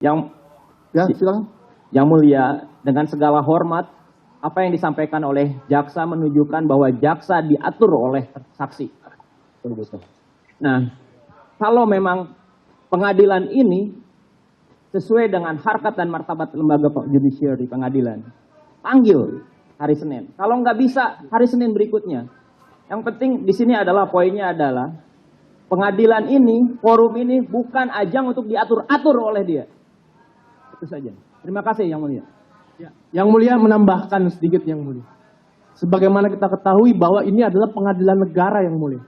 Yang Ya, silakan. Yang Mulia, dengan segala hormat, apa yang disampaikan oleh jaksa menunjukkan bahwa jaksa diatur oleh saksi. Nah, kalau memang pengadilan ini sesuai dengan harkat dan martabat lembaga judiciary pengadilan, panggil hari Senin. Kalau nggak bisa, hari Senin berikutnya. Yang penting di sini adalah poinnya adalah pengadilan ini, forum ini bukan ajang untuk diatur-atur oleh dia. Itu saja. Terima kasih Yang Mulia. Ya, Yang Mulia menambahkan sedikit Yang Mulia. Sebagaimana kita ketahui bahwa ini adalah pengadilan negara Yang Mulia.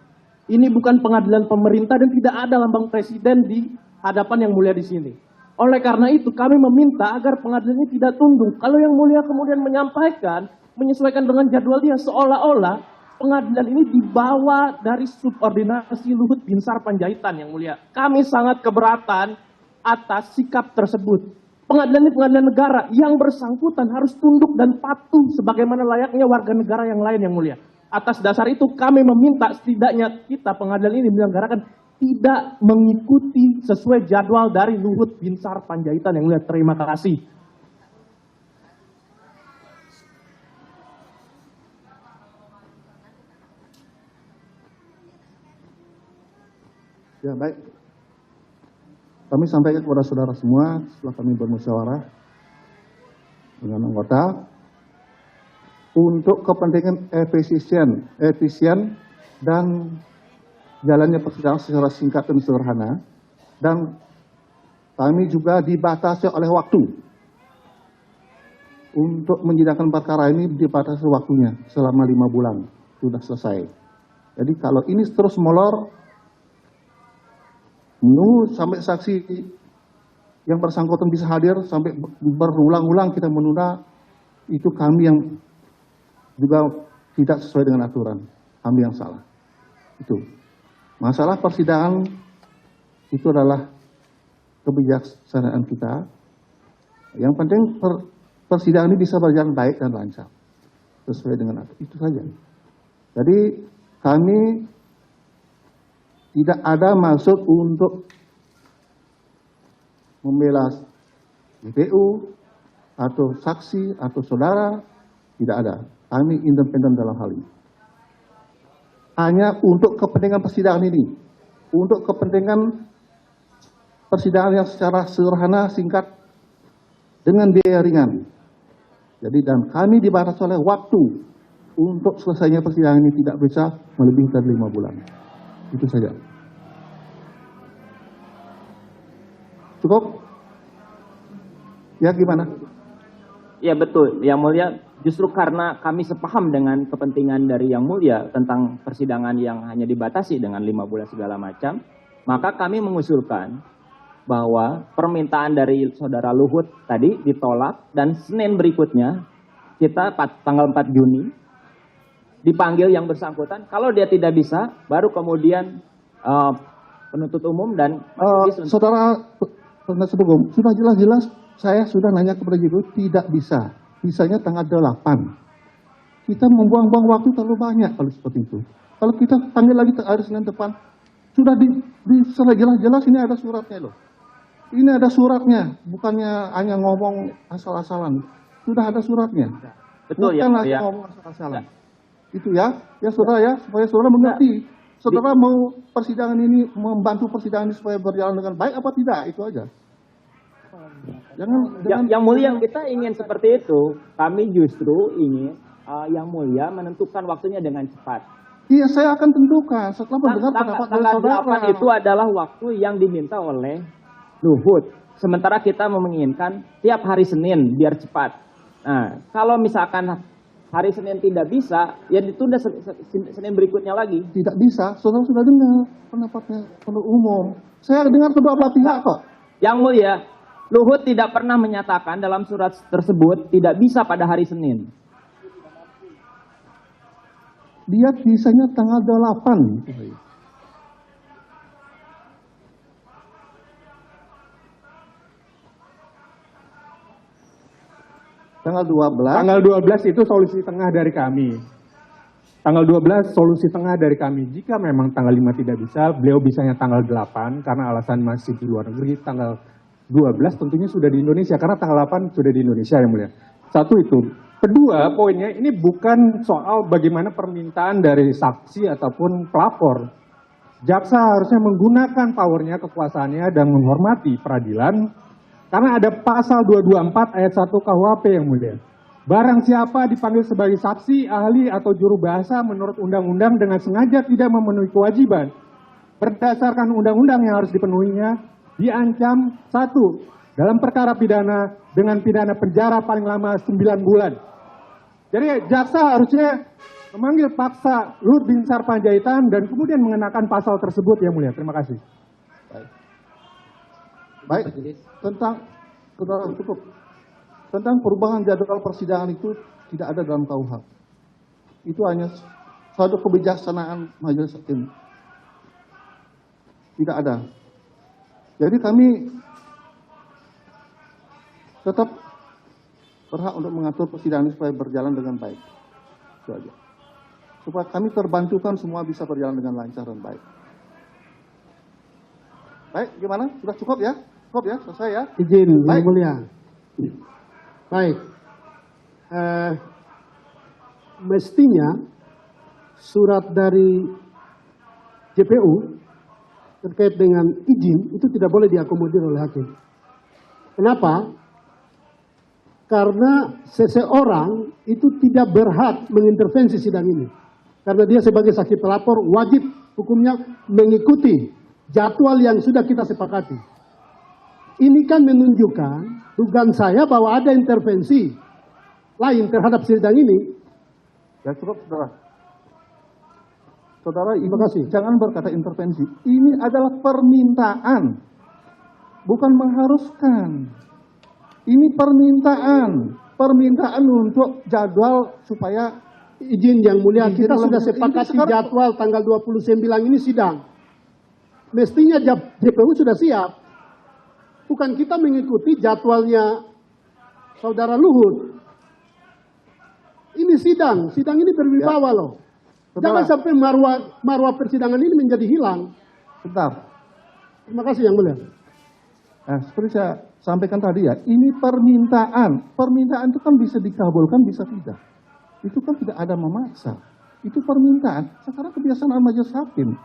Ini bukan pengadilan pemerintah dan tidak ada lambang presiden di hadapan Yang Mulia di sini. Oleh karena itu kami meminta agar pengadilan ini tidak tunduk. Kalau Yang Mulia kemudian menyampaikan, menyesuaikan dengan jadwal dia seolah-olah pengadilan ini dibawa dari subordinasi Luhut Binsar Panjaitan Yang Mulia. Kami sangat keberatan atas sikap tersebut. Pengadilan ini pengadilan negara, yang bersangkutan harus tunduk dan patuh sebagaimana layaknya warga negara yang lain Yang Mulia. Atas dasar itu kami meminta setidaknya kita pengadilan ini menyelenggarakan tidak mengikuti sesuai jadwal dari Luhut Binsar Panjaitan Yang Mulia. Terima kasih. Ya, baik. Kami sampaikan kepada saudara semua setelah kami bermusyawarah dengan anggota untuk kepentingan efisien dan jalannya persidangan secara singkat dan sederhana, dan kami juga dibatasi oleh waktu untuk menyidangkan perkara ini, dibatasi waktunya selama 5 bulan sudah selesai. Jadi kalau ini terus molor, menunggu sampai saksi yang bersangkutan bisa hadir sampai berulang-ulang kita menunda, itu kami yang juga tidak sesuai dengan aturan, kami yang salah. Itu masalah persidangan, itu adalah kebijaksanaan kita. Yang penting persidangan ini bisa berjalan baik dan lancar sesuai dengan aturan, itu saja. Jadi kami tidak ada maksud untuk membela BPU atau saksi atau saudara, tidak ada. Kami independen dalam hal ini. Hanya untuk kepentingan persidangan ini, untuk kepentingan persidangan yang secara sederhana, singkat, dengan biaya ringan. Jadi dan kami dibatasi oleh waktu untuk selesainya persidangan ini tidak bisa melebihi dari 5 bulan. Itu saja. Cukup? Ya, gimana? Ya betul, Yang Mulia. Justru karena kami sepaham dengan kepentingan dari Yang Mulia tentang persidangan yang hanya dibatasi dengan 5 bulan segala macam, maka kami mengusulkan bahwa permintaan dari Saudara Luhut tadi ditolak, dan Senin berikutnya kita tanggal 4 Juni dipanggil yang bersangkutan. Kalau dia tidak bisa, baru kemudian penuntut umum dan saudara penuntut umum sudah jelas-jelas saya sudah nanya kepada Jibril, tidak bisa. Bisanya tanggal 8. Kita membuang-buang waktu terlalu banyak kalau seperti itu. Kalau kita panggil lagi hari Senin depan, sudah jelas-jelas ini ada suratnya loh. Ini ada suratnya, bukannya hanya ngomong asal-asalan. Sudah ada suratnya. Betul. Bukan ya. ngomong asal-asalan. Itu ya saudara ya, supaya saudara mengerti. Saudara mau persidangan ini, membantu persidangan ini supaya berjalan dengan baik apa tidak, itu aja. Yang Mulia, kita ingin seperti itu. Kami justru ingin Yang Mulia menentukan waktunya dengan cepat. Iya, saya akan tentukan setelah mendengar pendapat dari saudara. 8 itu adalah waktu yang diminta oleh Luhut. Sementara kita menginginkan tiap hari Senin biar cepat. Nah, kalau misalkan hari Senin tidak bisa, ya ditunda Senin berikutnya lagi. Tidak bisa, saudara sudah dengar pendapatnya penuntut umum. Saya dengar kedua belah pihak kok. Yang Mulia, Luhut tidak pernah menyatakan dalam surat tersebut tidak bisa pada hari Senin. Dia bisanya tanggal 8. Tanggal 12. Tanggal 12 itu solusi tengah dari kami. Tanggal 12 solusi tengah dari kami. Jika memang tanggal 5 tidak bisa, beliau bisanya tanggal 8 karena alasan masih di luar negeri. Tanggal 12 tentunya sudah di Indonesia, karena tanggal 8 sudah di Indonesia yang mulia. Satu itu. Kedua, poinnya ini bukan soal bagaimana permintaan dari saksi ataupun pelapor. Jaksa harusnya menggunakan powernya, kekuasaannya, dan menghormati peradilan, karena ada pasal 224 ayat 1 KUHP yang mulia. Barang siapa dipanggil sebagai saksi, ahli, atau juru bahasa menurut undang-undang dengan sengaja tidak memenuhi kewajiban berdasarkan undang-undang yang harus dipenuhinya, diancam 1. Dalam perkara pidana dengan pidana penjara paling lama 9 bulan. Jadi jaksa harusnya memanggil paksa Luhut Binsar Panjaitan dan kemudian mengenakan pasal tersebut yang mulia. Terima kasih. Baik, tentang perubahan jadwal persidangan itu tidak ada dalam KUH. Itu hanya suatu kebijaksanaan majelis hakim. Tidak ada. Jadi kami tetap berhak untuk mengatur persidangan supaya berjalan dengan baik. Itu aja. Supaya kami terbantukan semua bisa berjalan dengan lancar dan baik. Baik, gimana? Sudah cukup ya? Cukup ya? Selesai ya? Izin, Yang Baik. Mulia. Baik. Mestinya surat dari JPU terkait dengan izin itu tidak boleh diakomodir oleh hakim. Kenapa? Karena seseorang itu tidak berhak mengintervensi sidang ini. Karena dia sebagai saksi pelapor wajib hukumnya mengikuti jadwal yang sudah kita sepakati. Ini kan menunjukkan dugaan saya bahwa ada intervensi lain terhadap sidang ini. Ya cukup, saudara. Saudara, Terima kasih. jangan berkata intervensi. Ini adalah permintaan, bukan mengharuskan. Ini permintaan untuk jadwal supaya Izin Yang Mulia, Izin kita dalam- sudah ini sepakati sekarang- jadwal tanggal 29 ini sidang. Mestinya JPU sudah siap. Bukan kita mengikuti jadwalnya Saudara Luhut. Ini sidang ini berwibawa loh. Jangan sampai marwah persidangan ini menjadi hilang. bentar. Terima kasih Yang Mulia. Nah, seperti saya sampaikan tadi ya, ini permintaan. Permintaan itu kan bisa dikabulkan, bisa tidak. Itu kan tidak ada memaksa. Itu permintaan. Sekarang kebiasaan majelis hakim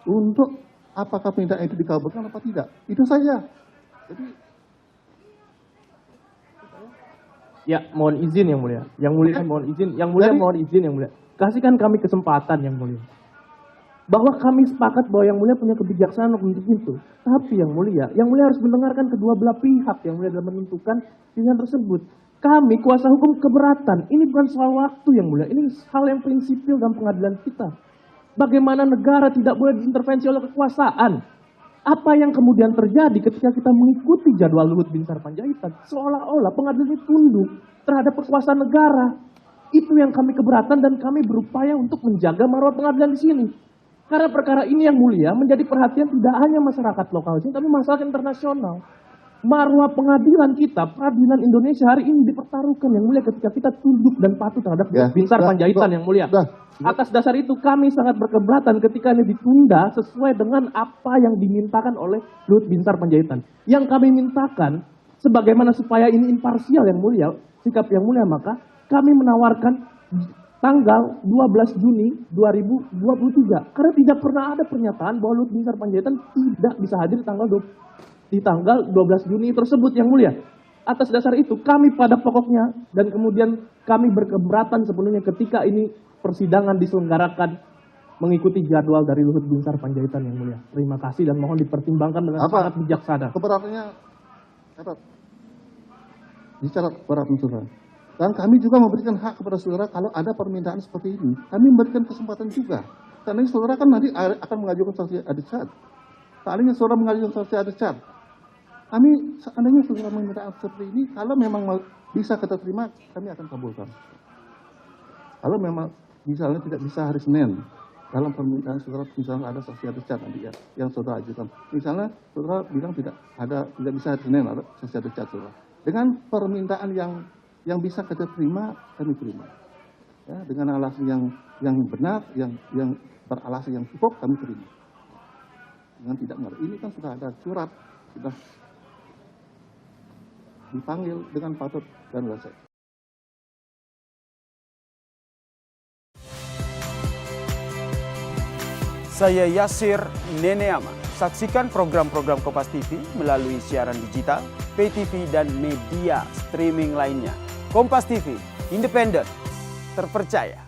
untuk apakah permintaan itu dikabulkan apa tidak. Itu saja. Jadi Ya, mohon izin Yang Mulia. Yang Mulia mohon izin. Yang Mulia Jadi- mohon izin Yang Mulia. Kasihkan kami kesempatan Yang Mulia. Bahwa kami sepakat bahwa Yang Mulia punya kebijaksanaan untuk itu. Tapi Yang Mulia harus mendengarkan kedua belah pihak Yang Mulia dalam menentukan pilihan tersebut. Kami kuasa hukum keberatan. Ini bukan soal waktu Yang Mulia. Ini hal yang prinsipil dalam pengadilan kita. Bagaimana negara tidak boleh diintervensi oleh kekuasaan. Apa yang kemudian terjadi ketika kita mengikuti jadwal Luhut Binsar Panjaitan, seolah-olah pengadilan ini tunduk terhadap kekuasaan negara. Itu yang kami keberatan dan kami berupaya untuk menjaga marwah pengadilan di sini. Karena perkara ini Yang Mulia menjadi perhatian tidak hanya masyarakat lokal sini, tapi masyarakat internasional. Marwah pengadilan kita, peradilan Indonesia hari ini dipertaruhkan Yang Mulia ketika kita tunduk dan patuh terhadap Ya, Binsar sudah, Panjaitan cukup. Yang Mulia. Sudah. Atas dasar itu kami sangat berkeberatan ketika ini ditunda sesuai dengan apa yang dimintakan oleh Luhut Binsar Panjaitan. Yang kami mintakan, sebagaimana supaya ini imparsial Yang Mulia, sikap Yang Mulia, maka kami menawarkan tanggal 12 Juni 2023. Karena tidak pernah ada pernyataan bahwa Luhut Binsar Panjaitan tidak bisa hadir di tanggal 12 Juni tersebut Yang Mulia. Atas dasar itu kami pada pokoknya dan kemudian kami berkeberatan sepenuhnya ketika ini persidangan diselenggarakan mengikuti jadwal dari Luhut Binsar Panjaitan Yang Mulia. Terima kasih dan mohon dipertimbangkan dengan sangat bijaksana. keberatannya catat. Dicatat keberatan saudara. Dan kami juga memberikan hak kepada saudara kalau ada permintaan seperti ini. Kami memberikan kesempatan juga. Karena ini saudara kan nanti akan mengajukan saksi adecat. Seandainya saudara mengajukan saksi adecat, kami seandainya saudara meminta seperti ini, kalau memang bisa kita terima, kami akan kabulkan. Kalau memang misalnya tidak bisa hari Senin, dalam permintaan saudara misalnya ada saksi adecat nanti ya, yang saudara ajukan. Misalnya saudara bilang tidak bisa hari Senin, ada saksi adecat saudara. Dengan permintaan yang bisa kita terima, kami terima. Ya, dengan alasan yang benar, yang beralasan yang cukup, kami terima. Dengan tidak benar. Ini kan sudah ada surat, sudah dipanggil dengan patut dan wajar. Saya Yasir Neneama. Saksikan program-program Kompas TV melalui siaran digital, pay TV, dan media streaming lainnya. Kompas TV, independen, terpercaya.